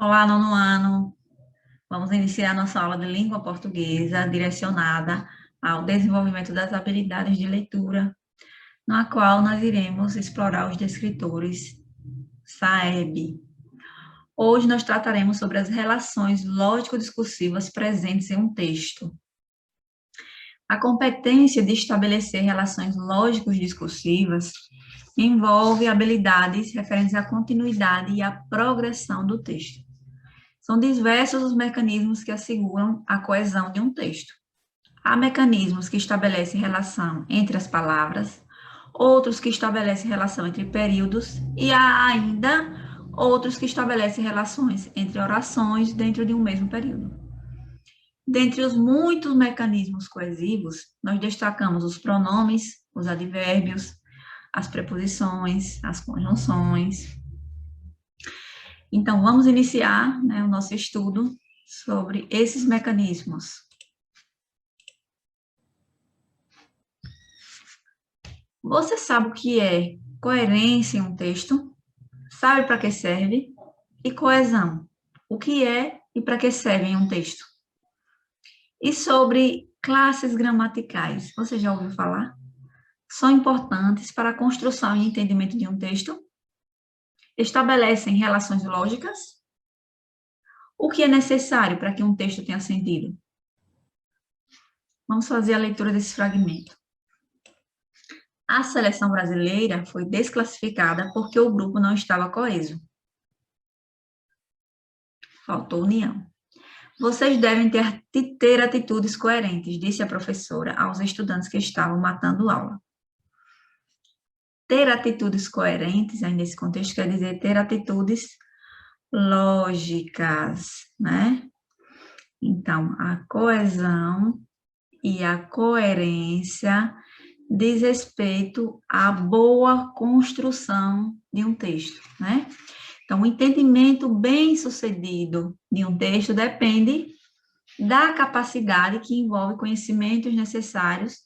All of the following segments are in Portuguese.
Olá, nono ano. Vamos iniciar nossa aula de língua portuguesa direcionada ao desenvolvimento das habilidades de leitura, na qual nós iremos explorar os descritores SAEB. Hoje nós trataremos sobre as relações lógico-discursivas presentes em um texto. A competência de estabelecer relações lógico-discursivas envolve habilidades referentes à continuidade e à progressão do texto. São diversos os mecanismos que asseguram a coesão de um texto. Há mecanismos que estabelecem relação entre as palavras, outros que estabelecem relação entre períodos, e há ainda outros que estabelecem relações entre orações dentro de um mesmo período. Dentre os muitos mecanismos coesivos, nós destacamos os pronomes, os advérbios, as preposições, as conjunções. Então, vamos iniciar, o nosso estudo sobre esses mecanismos. Você sabe o que é coerência em um texto? Sabe para que serve? E coesão? O que é e para que serve em um texto? E sobre classes gramaticais, você já ouviu falar? São importantes para a construção e entendimento de um texto? Estabelecem relações lógicas? O que é necessário para que um texto tenha sentido? Vamos fazer a leitura desse fragmento. A seleção brasileira foi desclassificada porque o grupo não estava coeso. Faltou união. Vocês devem ter atitudes coerentes, disse a professora aos estudantes que estavam matando aula. Ter atitudes coerentes, aí nesse contexto, quer dizer ter atitudes lógicas, né? Então, a coesão e a coerência diz respeito à boa construção de um texto, né? Então, o entendimento bem-sucedido de um texto depende da capacidade que envolve conhecimentos necessários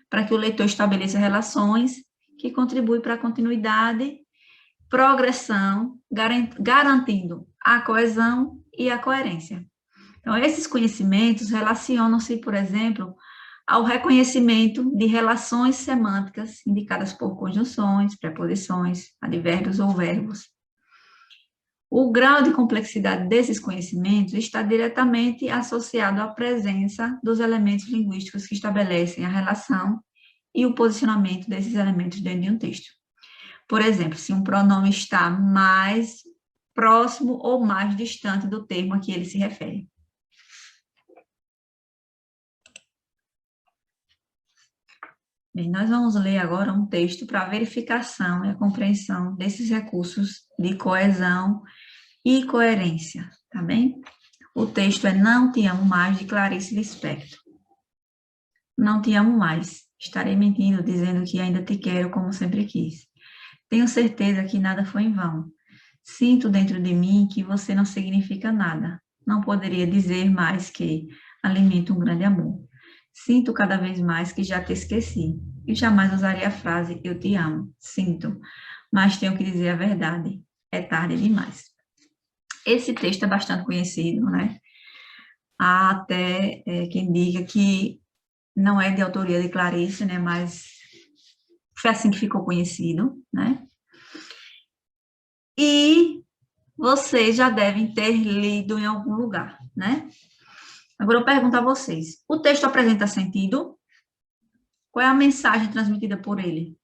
para que o leitor estabeleça relações que contribuem para a continuidade, progressão, garantindo a coesão e a coerência. Então, esses conhecimentos relacionam-se, por exemplo, ao reconhecimento de relações semânticas indicadas por conjunções, preposições, advérbios ou verbos. O grau de complexidade desses conhecimentos está diretamente associado à presença dos elementos linguísticos que estabelecem a relação e o posicionamento desses elementos dentro de um texto. Por exemplo, se um pronome está mais próximo ou mais distante do termo a que ele se refere. Bem, nós vamos ler agora um texto para a verificação e a compreensão desses recursos de coesão e coerência, tá bem? O texto é Não Te Amo Mais, de Clarice Lispector. Não te amo mais. Estarei mentindo, dizendo que ainda te quero como sempre quis. Tenho certeza que nada foi em vão. Sinto dentro de mim que você não significa nada. Não poderia dizer mais que alimento um grande amor. Sinto cada vez mais que já te esqueci. E jamais usaria a frase eu te amo. Sinto, mas tenho que dizer a verdade. É tarde demais. Esse texto é bastante conhecido, né? Há até quem diga que não é de autoria de Clarice, né? Mas foi assim que ficou conhecido, né? E vocês já devem ter lido em algum lugar, né? Agora eu pergunto a vocês: o texto apresenta sentido? Qual é a mensagem transmitida por ele?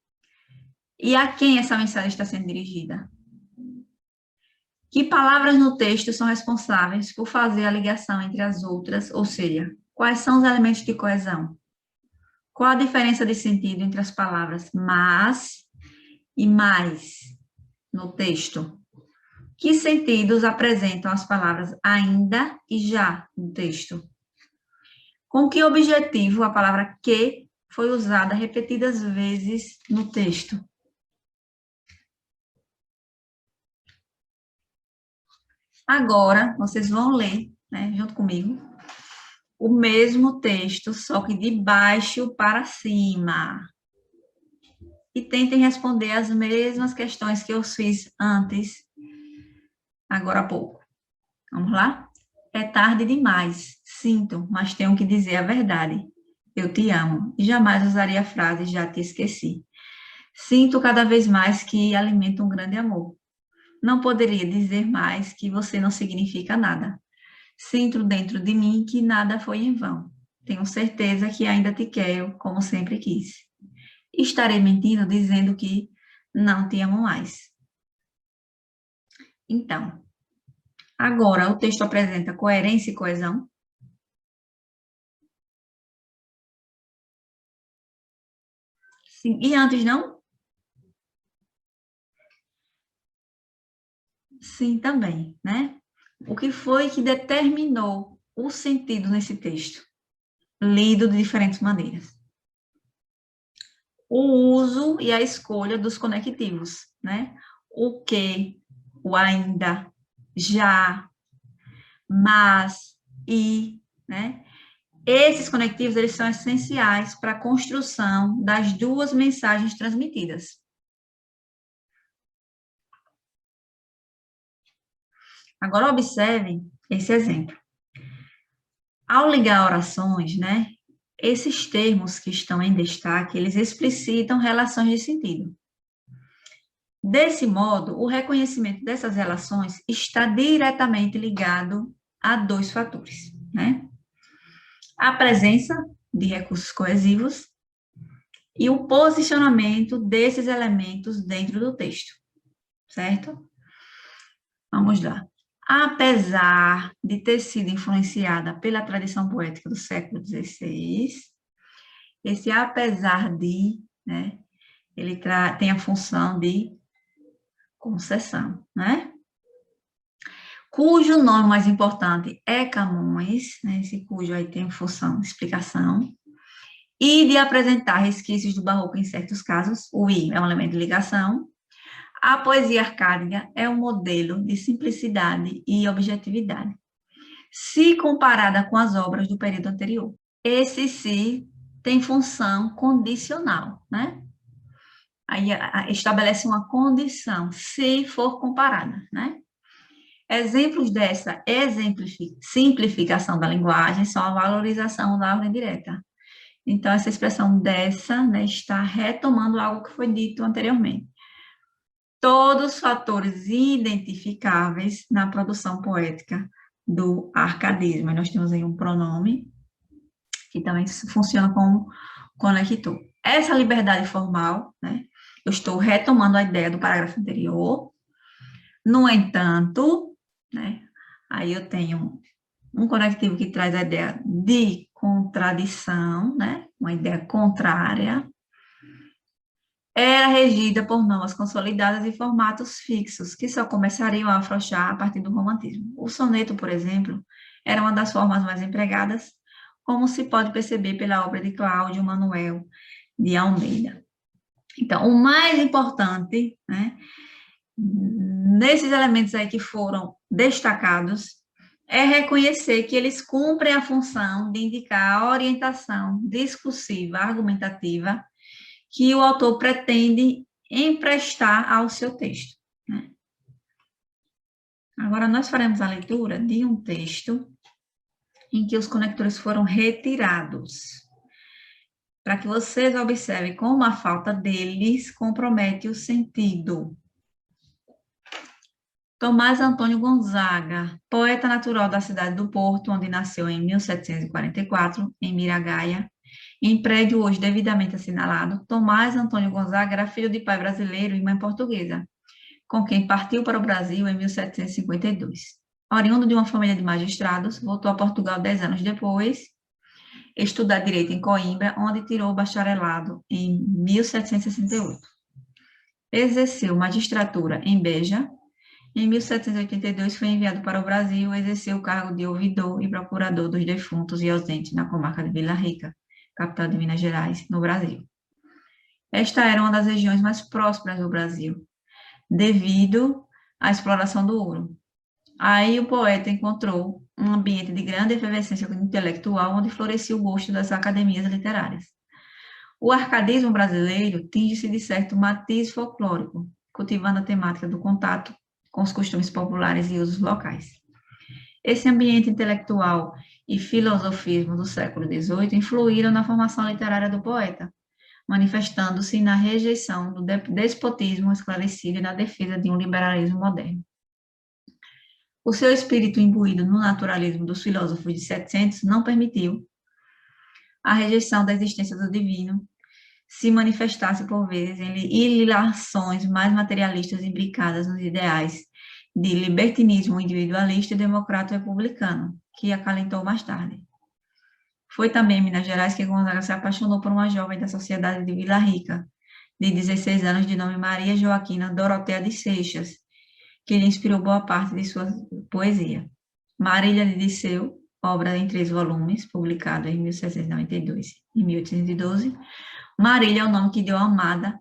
E a quem essa mensagem está sendo dirigida? Que palavras no texto são responsáveis por fazer a ligação entre as outras, ou seja, quais são os elementos de coesão? Qual a diferença de sentido entre as palavras mas e mais no texto? Que sentidos apresentam as palavras ainda e já no texto? Com que objetivo a palavra que foi usada repetidas vezes no texto? Agora, vocês vão ler, né, junto comigo, o mesmo texto, só que de baixo para cima. E tentem responder as mesmas questões que eu fiz antes, agora há pouco. Vamos lá? É tarde demais. Sinto, mas tenho que dizer a verdade. Eu te amo. E jamais usaria a frase já te esqueci. Sinto cada vez mais que alimento um grande amor. Não poderia dizer mais que você não significa nada. Sinto dentro de mim que nada foi em vão. Tenho certeza que ainda te quero como sempre quis. Estarei mentindo dizendo que não te amo mais. Então, agora o texto apresenta coerência e coesão? Sim. E antes não? Sim, também, né? O que foi que determinou o sentido nesse texto? Lido de diferentes maneiras. O uso e a escolha dos conectivos, né? O que, o ainda, já, mas, e, né? Esses conectivos, eles são essenciais para a construção das duas mensagens transmitidas. Agora, observem esse exemplo. Ao ligar orações, né, esses termos que estão em destaque, eles explicitam relações de sentido. Desse modo, o reconhecimento dessas relações está diretamente ligado a dois fatores, né? A presença de recursos coesivos e o posicionamento desses elementos dentro do texto, certo? Vamos lá. Apesar de ter sido influenciada pela tradição poética do século XVI, esse apesar de, né, ele tem a função de concessão, né? Cujo nome mais importante é Camões, né? Esse cujo aí tem função de explicação, e de apresentar resquícios do barroco em certos casos, o i é um elemento de ligação. A poesia arcádica é um modelo de simplicidade e objetividade, se comparada com as obras do período anterior. Esse se tem função condicional, né? Aí estabelece uma condição, se for comparada, né? Exemplos dessa simplificação da linguagem são a valorização da ordem direta. Então, essa expressão dessa, né, está retomando algo que foi dito anteriormente. Todos os fatores identificáveis na produção poética do arcadismo. E nós temos aí um pronome que também funciona como conector. Essa liberdade formal, né, eu estou retomando a ideia do parágrafo anterior. No entanto, né, aí eu tenho um conectivo que traz a ideia de contradição, né, uma ideia contrária, era regida por normas consolidadas e formatos fixos, que só começariam a afrouxar a partir do romantismo. O soneto, por exemplo, era uma das formas mais empregadas, como se pode perceber pela obra de Cláudio Manuel de Almeida. Então, o mais importante, né, nesses elementos aí que foram destacados, é reconhecer que eles cumprem a função de indicar a orientação discursiva, argumentativa, que o autor pretende emprestar ao seu texto, né? Agora, nós faremos a leitura de um texto em que os conectores foram retirados, para que vocês observem como a falta deles compromete o sentido. Tomás Antônio Gonzaga, poeta natural da cidade do Porto, onde nasceu em 1744, em Miragaia, em prédio hoje devidamente assinalado, Tomás Antônio Gonzaga era filho de pai brasileiro e mãe portuguesa, com quem partiu para o Brasil em 1752. Oriundo de uma família de magistrados, voltou a Portugal 10 anos depois, estudar direito em Coimbra, onde tirou o bacharelado em 1768. Exerceu magistratura em Beja. Em 1782 foi enviado para o Brasil, exerceu o cargo de ouvidor e procurador dos defuntos e ausentes na comarca de Vila Rica, capital de Minas Gerais, no Brasil. Esta era uma das regiões mais prósperas do Brasil, devido à exploração do ouro. Aí o poeta encontrou um ambiente de grande efervescência intelectual, onde florescia o gosto das academias literárias. O arcadismo brasileiro tinge-se de certo matiz folclórico, cultivando a temática do contato com os costumes populares e usos locais. Esse ambiente intelectual e filosofismo do século XVIII influíram na formação literária do poeta, manifestando-se na rejeição do despotismo esclarecido e na defesa de um liberalismo moderno. O seu espírito imbuído no naturalismo dos filósofos de 700 não permitiu a rejeição da existência do divino se manifestasse por vezes em ilações mais materialistas imbricadas nos ideais de libertinismo individualista e democrata republicano, que acalentou mais tarde. Foi também em Minas Gerais que Gonzaga se apaixonou por uma jovem da sociedade de Vila Rica, de 16 anos, de nome Maria Joaquina Dorotea de Seixas, que lhe inspirou boa parte de sua poesia. Marília de Disseu, obra em 3 volumes, publicado em 1792 e 1812. Marília é o nome que deu a Amada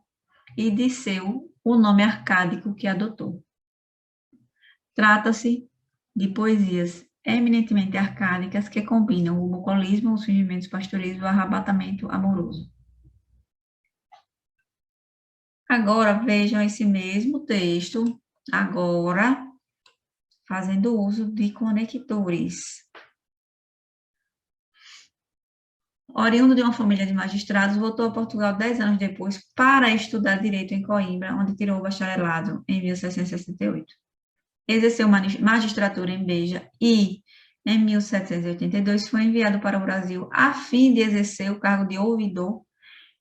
e Disseu o nome arcádico que adotou. Trata-se de poesias eminentemente arcádicas que combinam o bucolismo, os fingimentos pastoris e o arrebatamento amoroso. Agora vejam esse mesmo texto, agora fazendo uso de conectores. Oriundo de uma família de magistrados, voltou a Portugal 10 anos depois para estudar direito em Coimbra, onde tirou o bacharelado em 1768. Exerceu magistratura em Beja e, em 1782, foi enviado para o Brasil a fim de exercer o cargo de ouvidor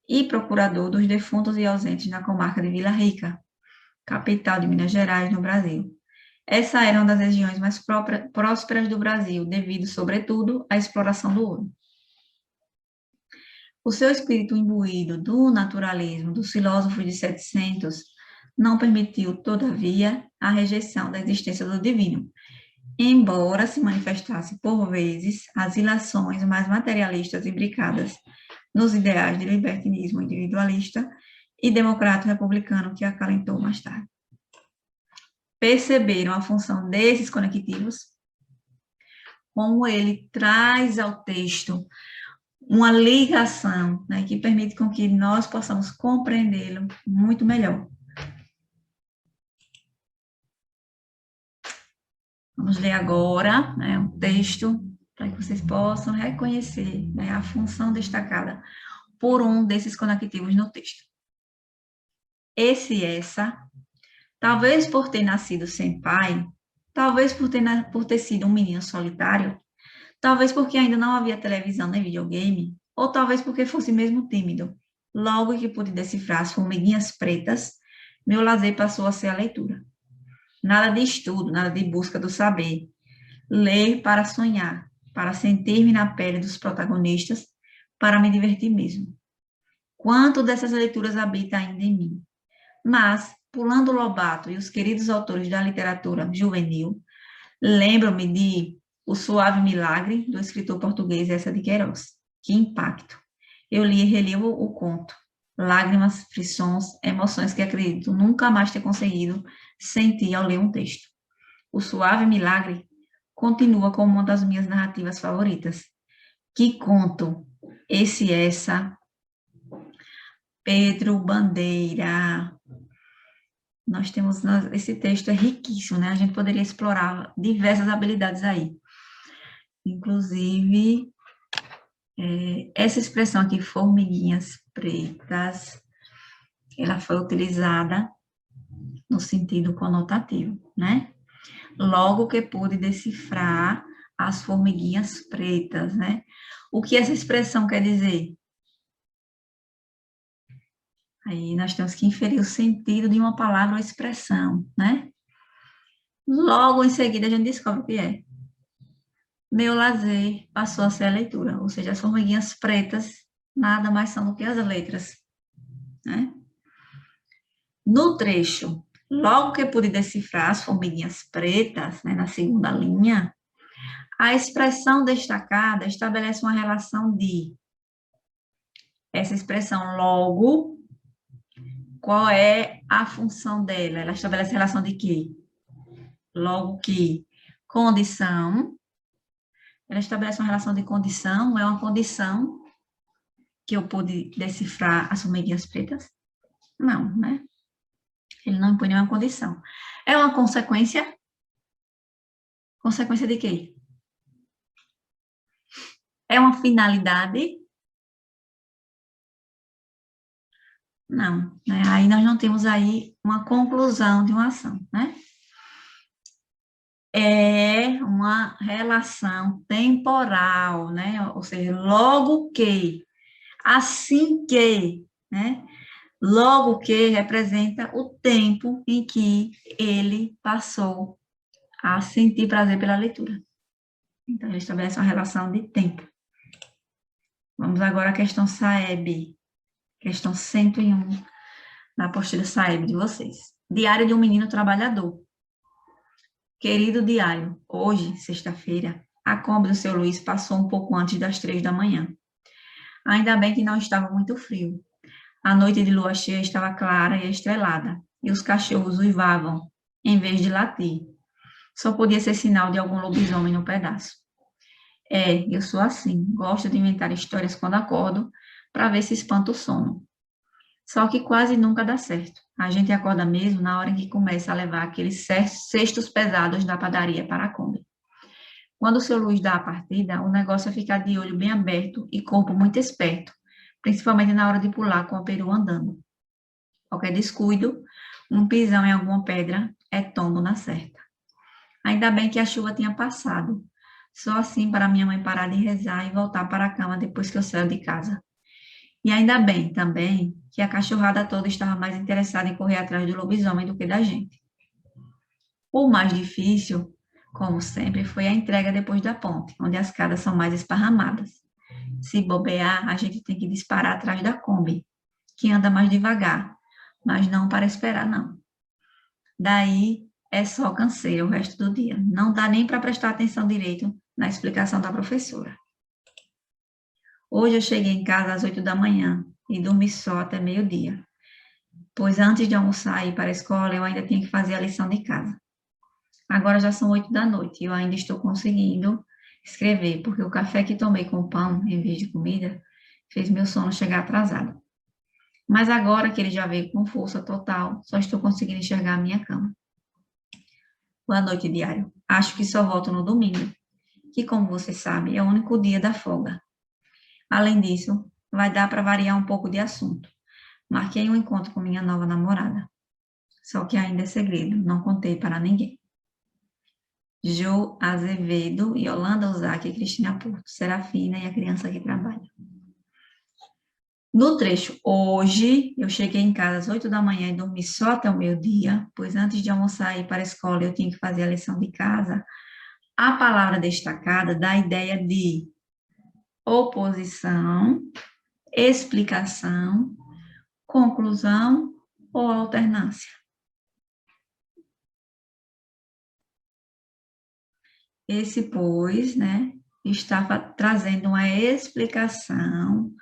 e procurador dos defuntos e ausentes na comarca de Vila Rica, capital de Minas Gerais, no Brasil. Essa era uma das regiões mais prósperas do Brasil, devido, sobretudo, à exploração do ouro. O seu espírito imbuído do naturalismo dos filósofos de 700 não permitiu, todavia, a rejeição da existência do divino, embora se manifestasse, por vezes, as ilações mais materialistas imbricadas nos ideais de libertinismo individualista e democrata republicano que acalentou mais tarde. Perceberam a função desses conectivos? Como ele traz ao texto uma ligação, né, que permite com que nós possamos compreendê-lo muito melhor. Vamos ler agora, né, um texto para que vocês possam reconhecer, né, a função destacada por um desses conectivos no texto. Esse e essa, talvez por ter nascido sem pai, talvez por ter sido um menino solitário, talvez porque ainda não havia televisão nem videogame, ou talvez porque fosse mesmo tímido. Logo que pude decifrar as formiguinhas pretas, meu lazer passou a ser a leitura. Nada de estudo, nada de busca do saber. Ler para sonhar, para sentir-me na pele dos protagonistas, para me divertir mesmo. Quanto dessas leituras habita ainda em mim? Mas, pulando Lobato e os queridos autores da literatura juvenil, lembro-me de O Suave Milagre, do escritor português Eça de Queiroz. Que impacto! Eu li e reli o conto. Lágrimas, frições, emoções que acredito nunca mais ter conseguido sentir ao ler um texto. O Suave Milagre continua como uma das minhas narrativas favoritas. Que conto! Essa, Pedro Bandeira. Nós temos, esse texto é riquíssimo, né? A gente poderia explorar diversas habilidades aí. Inclusive, essa expressão aqui, formiguinhas pretas, ela foi utilizada no sentido conotativo, né? Logo que pude decifrar as formiguinhas pretas, né? O que essa expressão quer dizer? Aí nós temos que inferir o sentido de uma palavra ou expressão, né? Logo em seguida a gente descobre o que é. Meu lazer passou a ser a leitura, ou seja, as formiguinhas pretas nada mais são do que as letras, né? No trecho, logo que pude decifrar as formiguinhas pretas, né, na segunda linha, a expressão destacada estabelece uma relação de, essa expressão logo, qual é a função dela? Ela estabelece relação de quê? Logo que condição, ela estabelece uma relação de condição, é uma condição que eu pude decifrar as formiguinhas pretas? Não, né? Ele não impõe nenhuma condição. É uma consequência? Consequência de quê? É uma finalidade? Não, né? Aí nós não temos aí uma conclusão de uma ação, né? É uma relação temporal, né? Ou seja, logo que, assim que, né? Logo que representa o tempo em que ele passou a sentir prazer pela leitura. Então, ele estabelece uma relação de tempo. Vamos agora à questão SAEB, questão 101, na apostila SAEB de vocês. Diário de um menino trabalhador. Querido diário, hoje, sexta-feira, a Kombi do seu Luiz passou um pouco antes das 3 da manhã. Ainda bem que não estava muito frio. A noite de lua cheia estava clara e estrelada, e os cachorros uivavam, em vez de latir. Só podia ser sinal de algum lobisomem no pedaço. É, eu sou assim, gosto de inventar histórias quando acordo, para ver se espanta o sono. Só que quase nunca dá certo. A gente acorda mesmo na hora em que começa a levar aqueles cestos pesados da padaria para a Kombi. Quando o seu Luiz dá a partida, o negócio é ficar de olho bem aberto e corpo muito esperto, principalmente na hora de pular com a perua andando. Qualquer descuido, um pisão em alguma pedra é tombo na certa. Ainda bem que a chuva tinha passado. Só assim para minha mãe parar de rezar e voltar para a cama depois que eu saio de casa. E ainda bem também que a cachorrada toda estava mais interessada em correr atrás do lobisomem do que da gente. O mais difícil, como sempre, foi a entrega depois da ponte, onde as escadas são mais esparramadas. Se bobear, a gente tem que disparar atrás da Kombi, que anda mais devagar, mas não para esperar, não. Daí é só canseira o resto do dia. Não dá nem para prestar atenção direito na explicação da professora. Hoje eu cheguei em casa às 8 da manhã e dormi só até meio-dia, pois antes de almoçar e ir para a escola eu ainda tinha que fazer a lição de casa. Agora já são 8 da noite e eu ainda estou conseguindo escrever, porque o café que tomei com pão em vez de comida fez meu sono chegar atrasado. Mas agora que ele já veio com força total, só estou conseguindo enxergar a minha cama. Boa noite, diário. Acho que só volto no domingo, que, como você sabe, é o único dia da folga. Além disso, vai dar para variar um pouco de assunto. Marquei um encontro com minha nova namorada. Só que ainda é segredo, não contei para ninguém. Jo Azevedo, Yolanda Ozaki e Cristina Porto, Serafina e a criança que trabalha. No trecho hoje, eu cheguei em casa às 8 da manhã e dormi só até o meio-dia, pois antes de almoçar e ir para a escola eu tinha que fazer a lição de casa. A palavra destacada dá a ideia de oposição, explicação, conclusão ou alternância. Esse, pois, né, está trazendo uma explicação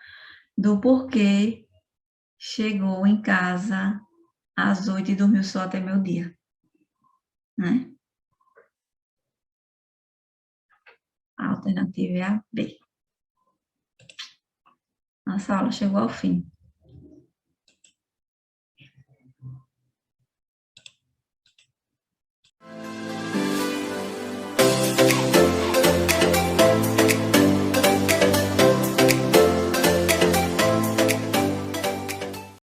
do porquê chegou em casa às 8 e dormiu só até meio-dia, né? A alternativa é a B. Nossa aula chegou ao fim.